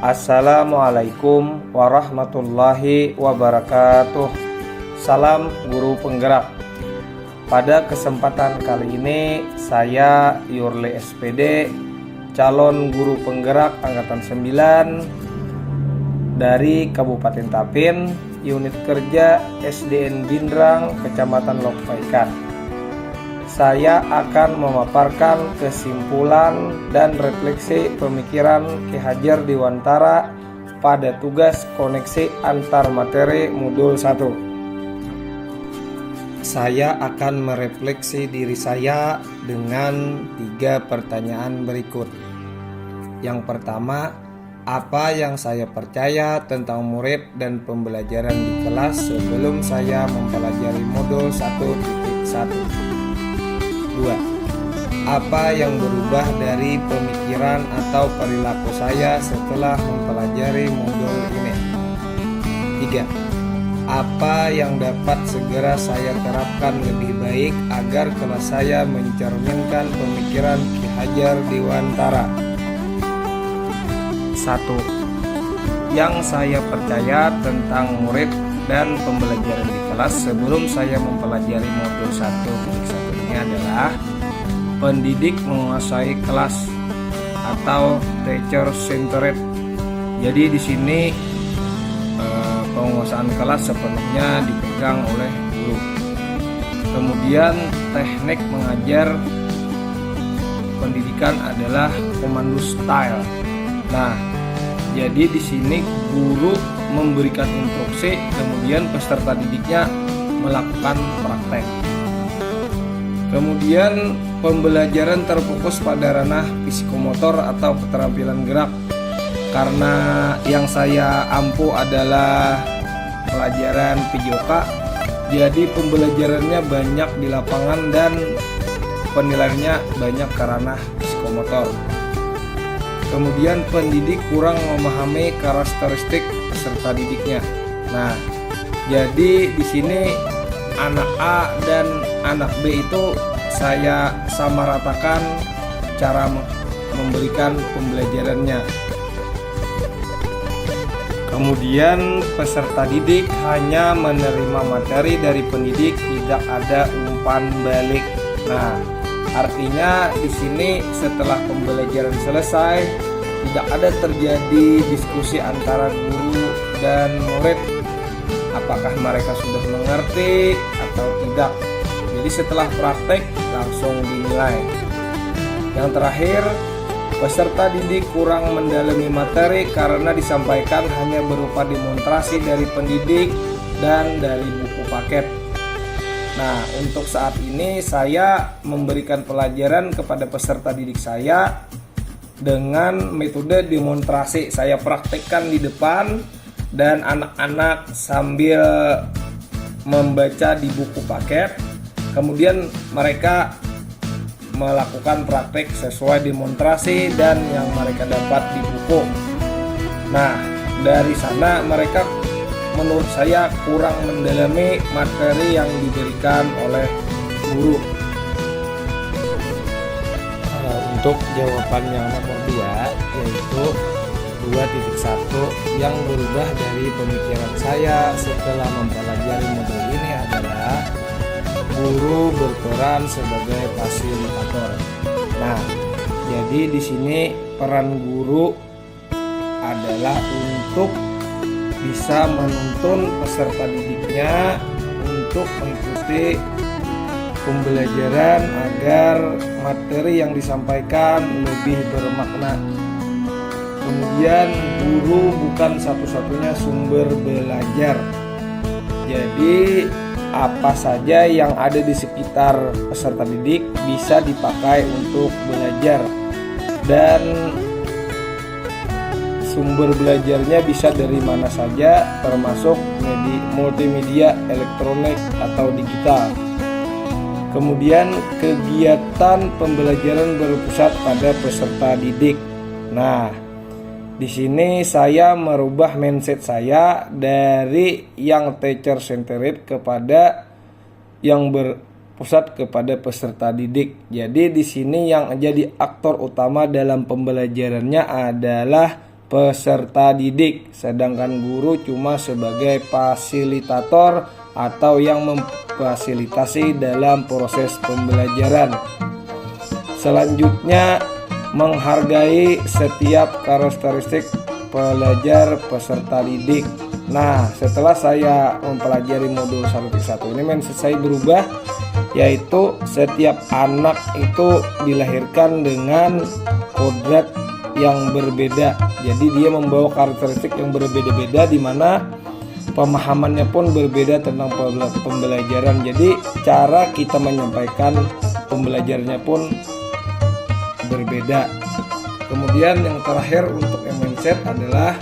Assalamualaikum warahmatullahi wabarakatuh. Salam guru penggerak. Pada kesempatan kali ini saya Yurli SPD, calon guru penggerak angkatan 9 dari Kabupaten Tapin, unit kerja SDN Bindrang, Kecamatan Lopaikat. Saya akan memaparkan kesimpulan dan refleksi pemikiran Ki Hajar Dewantara pada tugas koneksi antar materi modul 1. Saya akan merefleksi diri saya dengan 3 pertanyaan berikut. Yang pertama, apa yang saya percaya tentang murid dan pembelajaran di kelas sebelum saya mempelajari modul 1.1? 2. Apa yang berubah dari pemikiran atau perilaku saya setelah mempelajari modul ini? 3. Apa yang dapat segera saya terapkan lebih baik agar kelas saya mencerminkan pemikiran Ki Hajar Dewantara? 1. Yang saya percaya tentang murid dan pembelajaran di kelas sebelum saya mempelajari modul 1.1 ini adalah pendidik menguasai kelas atau teacher centered. Jadi di sini penguasaan kelas sepenuhnya dipegang oleh guru. Kemudian teknik mengajar pendidikan adalah komando style. Nah, jadi di sini guru memberikan instruksi, kemudian peserta didiknya melakukan praktek. Kemudian pembelajaran terfokus pada ranah psikomotor atau keterampilan gerak. Karena yang saya ampu adalah pelajaran PJOK, jadi pembelajarannya banyak di lapangan dan penilaiannya banyak ke ranah psikomotor. Kemudian pendidik kurang memahami karakteristik peserta didiknya. Nah, jadi di sini anak A dan anak B itu saya samaratakan cara memberikan pembelajarannya. Kemudian peserta didik hanya menerima materi dari pendidik, tidak ada umpan balik. Nah, artinya di sini setelah pembelajaran selesai tidak ada terjadi diskusi antara guru dan murid apakah mereka sudah mengerti atau tidak. Jadi setelah praktek langsung dinilai. Yang terakhir, peserta didik kurang mendalami materi karena disampaikan hanya berupa demonstrasi dari pendidik dan dari buku paket. Nah, untuk saat ini saya memberikan pelajaran kepada peserta didik saya dengan metode demonstrasi. Saya praktekkan di depan dan anak-anak sambil membaca di buku paket. Kemudian mereka melakukan praktek sesuai demonstrasi dan yang mereka dapat di buku. Nah, dari sana mereka menurut saya kurang mendalami materi yang diberikan oleh guru. Untuk jawaban yang nomor 2, yaitu 2.1, yang berubah dari pemikiran saya setelah mempelajari modul ini adalah guru berperan sebagai fasilitator. Nah, jadi di sini peran guru adalah untuk bisa menuntun peserta didiknya untuk mengikuti pembelajaran agar materi yang disampaikan lebih bermakna. Kemudian guru bukan satu-satunya sumber belajar. Jadi apa saja yang ada di sekitar peserta didik bisa dipakai untuk belajar, dan sumber belajarnya bisa dari mana saja, termasuk multimedia elektronik atau digital. Kemudian kegiatan pembelajaran berpusat pada peserta didik. Nah, di sini saya merubah mindset saya dari yang teacher centered kepada yang berpusat kepada peserta didik. Jadi di sini yang jadi aktor utama dalam pembelajarannya adalah peserta didik, sedangkan guru cuma sebagai fasilitator atau yang memfasilitasi dalam proses pembelajaran. Selanjutnya, menghargai setiap karakteristik pelajar peserta didik. Nah, setelah saya mempelajari modul 1.1 ini, mindset saya berubah, yaitu setiap anak itu dilahirkan dengan kodrat yang berbeda. Jadi dia membawa karakteristik yang berbeda-beda, di mana pemahamannya pun berbeda tentang pembelajaran. Jadi cara kita menyampaikan pembelajarannya pun berbeda. Kemudian yang terakhir untuk mindset adalah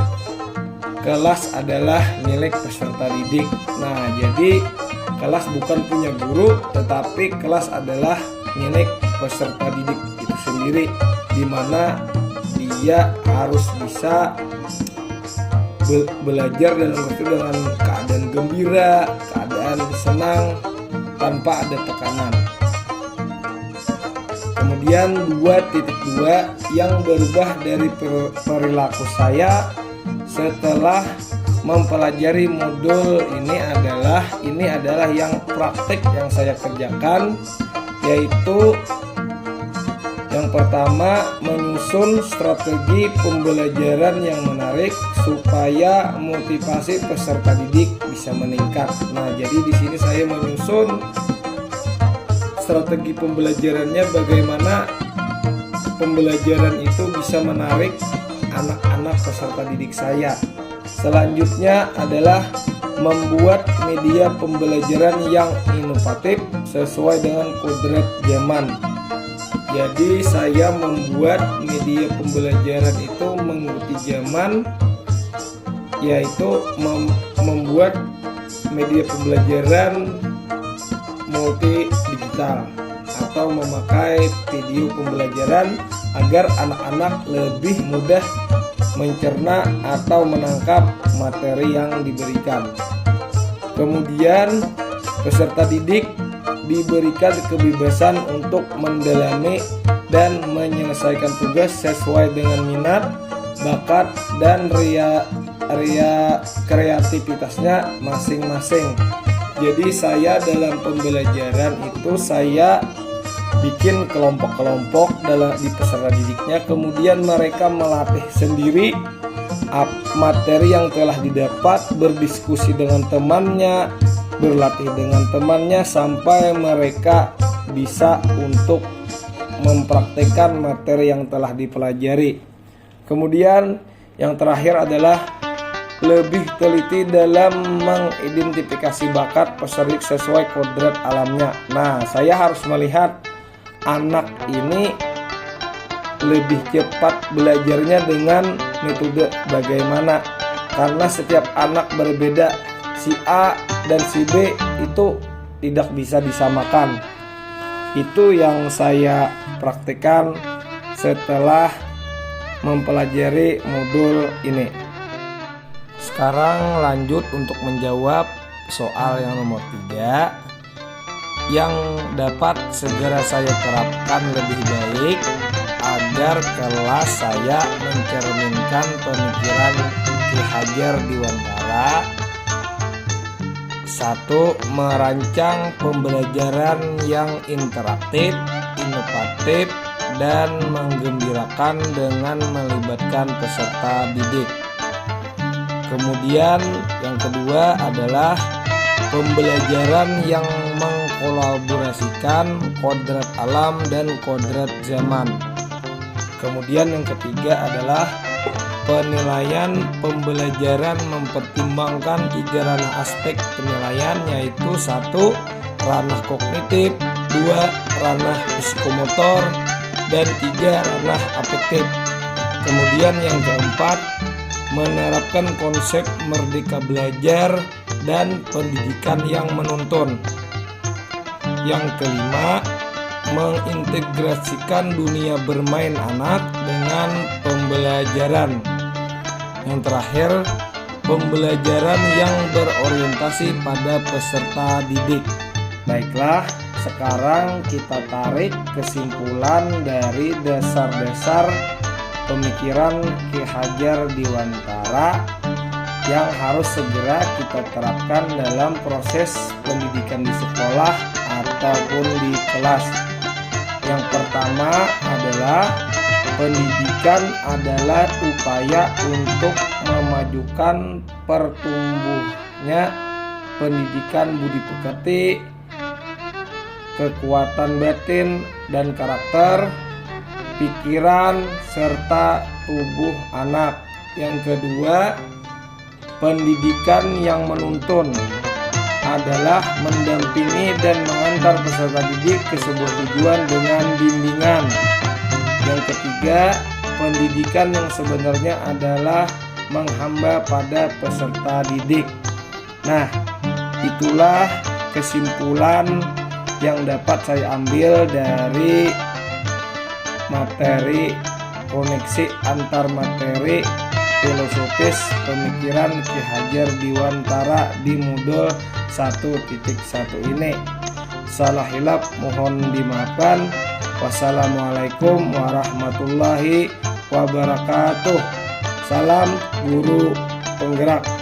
kelas adalah milik peserta didik. Nah, jadi kelas bukan punya guru, tetapi kelas adalah milik peserta didik itu sendiri, di mana dia harus bisa belajar dalam waktu dengan keadaan gembira, keadaan senang, tanpa ada tekanan. Kemudian 2.2 yang berubah dari perilaku saya setelah mempelajari modul ini adalah yang praktik yang saya kerjakan, yaitu yang pertama, menyusun strategi pembelajaran yang menarik supaya motivasi peserta didik bisa meningkat. Nah, jadi di sini saya menyusun strategi pembelajarannya, bagaimana pembelajaran itu bisa menarik anak-anak peserta didik saya. Selanjutnya adalah membuat media pembelajaran yang inovatif sesuai dengan kodrat zaman. Jadi saya membuat media pembelajaran itu mengikuti zaman, yaitu membuat media pembelajaran multi digital atau memakai video pembelajaran agar anak-anak lebih mudah mencerna atau menangkap materi yang diberikan. Kemudian peserta didik diberikan kebebasan untuk mendalami dan menyelesaikan tugas sesuai dengan minat, bakat, dan kreativitasnya masing-masing. Jadi saya dalam pembelajaran itu saya bikin kelompok-kelompok di peserta didiknya, kemudian mereka melatih sendiri materi yang telah didapat, berdiskusi dengan temannya, berlatih dengan temannya sampai mereka bisa untuk mempraktekkan materi yang telah dipelajari. Kemudian yang terakhir adalah lebih teliti dalam mengidentifikasi bakat peserta sesuai kodrat alamnya. Nah, saya harus melihat anak ini lebih cepat belajarnya dengan metode bagaimana, karena setiap anak berbeda. Si A dan si B itu tidak bisa disamakan. Itu yang saya praktekkan setelah mempelajari modul ini. Sekarang lanjut untuk menjawab soal yang nomor 3, yang dapat segera saya terapkan lebih baik agar kelas saya mencerminkan pemikiran Ki Hajar Dewantara. 1. Merancang pembelajaran yang interaktif, inovatif, dan menggembirakan dengan melibatkan peserta didik. Kemudian yang kedua adalah pembelajaran yang mengkolaborasikan kodrat alam dan kodrat zaman. Kemudian yang ketiga adalah penilaian pembelajaran mempertimbangkan 3 ranah aspek penilaian, yaitu 1. Ranah kognitif, 2. Ranah psikomotor, dan 3. Ranah afektif. Kemudian yang keempat, menerapkan konsep merdeka belajar dan pendidikan yang menuntun. Yang kelima, mengintegrasikan dunia bermain anak dengan pembelajaran. Yang terakhir, pembelajaran yang berorientasi pada peserta didik. Baiklah, sekarang kita tarik kesimpulan dari dasar-dasar pemikiran Ki Hajar Dewantara yang harus segera kita terapkan dalam proses pendidikan di sekolah ataupun di kelas. Yang pertama adalah pendidikan adalah upaya untuk memajukan pertumbuhnya pendidikan budi pekerti, kekuatan batin dan karakter, pikiran, serta tubuh anak. Yang kedua, pendidikan yang menuntun adalah mendampingi dan mengantar peserta didik ke sebuah tujuan dengan bimbingan. Yang ketiga, pendidikan yang sebenarnya adalah menghamba pada peserta didik. Nah, itulah kesimpulan yang dapat saya ambil dari materi koneksi antar materi filosofis pemikiran Ki Hajar Dewantara di modul 1.1 ini. Salah hilaf mohon dimaafkan. Wassalamualaikum warahmatullahi wabarakatuh. Salam guru penggerak.